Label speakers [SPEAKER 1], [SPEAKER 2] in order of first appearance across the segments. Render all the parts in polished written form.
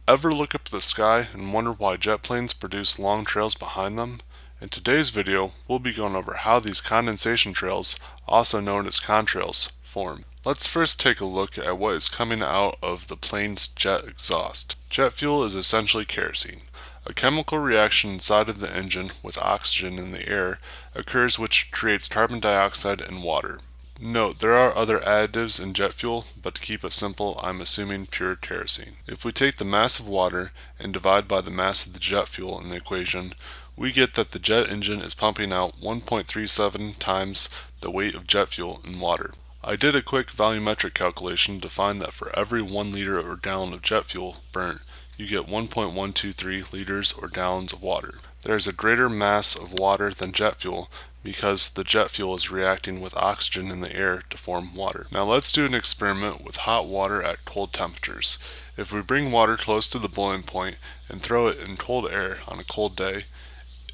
[SPEAKER 1] Ever look up at the sky and wonder why jet planes produce long trails behind them? In today's video, we'll be going over how these condensation trails, also known as contrails, form. Let's first take a look at what is coming out of the plane's jet exhaust. Jet fuel is essentially kerosene. A chemical reaction inside of the engine with oxygen in the air occurs which creates carbon dioxide and water. Note, there are other additives in jet fuel, but to keep it simple, I'm assuming pure kerosene. If we take the mass of water and divide by the mass of the jet fuel in the equation, we get that the jet engine is pumping out 1.37 times the weight of jet fuel in water. I did a quick volumetric calculation to find that for every 1 liter or gallon of jet fuel burnt, you get 1.123 liters or gallons of water. There is a greater mass of water than jet fuel because the jet fuel is reacting with oxygen in the air to form water. Now let's do an experiment with hot water at cold temperatures. If we bring water close to the boiling point and throw it in cold air on a cold day,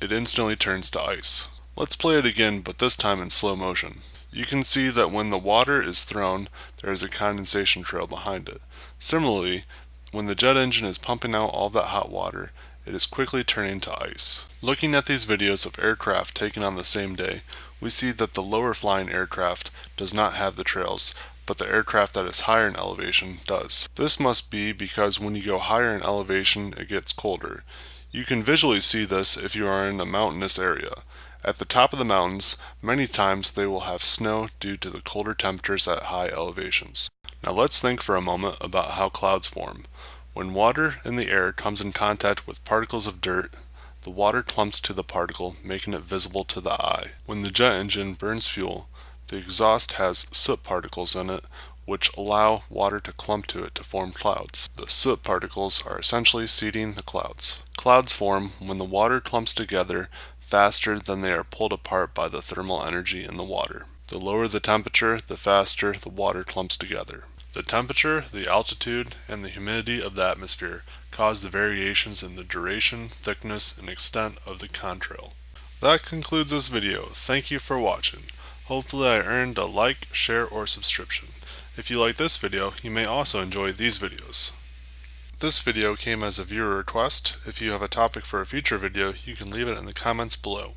[SPEAKER 1] it instantly turns to ice. Let's play it again, but this time in slow motion. You can see that when the water is thrown, there is a condensation trail behind it. Similarly, when the jet engine is pumping out all that hot water, it is quickly turning to ice. Looking at these videos of aircraft taken on the same day, we see that the lower flying aircraft does not have the trails, but the aircraft that is higher in elevation does. This must be because when you go higher in elevation, it gets colder. You can visually see this if you are in a mountainous area. At the top of the mountains, many times they will have snow due to the colder temperatures at high elevations. Now let's think for a moment about how clouds form. When water in the air comes in contact with particles of dirt, the water clumps to the particle, making it visible to the eye. When the jet engine burns fuel, the exhaust has soot particles in it, which allow water to clump to it to form clouds. The soot particles are essentially seeding the clouds. Clouds form when the water clumps together faster than they are pulled apart by the thermal energy in the water. The lower the temperature, the faster the water clumps together. The temperature, the altitude, and the humidity of the atmosphere cause the variations in the duration, thickness, and extent of the contrail. That concludes this video. Thank you for watching. Hopefully I earned a like, share, or subscription. If you like this video, you may also enjoy these videos. This video came as a viewer request. If you have a topic for a future video, you can leave it in the comments below.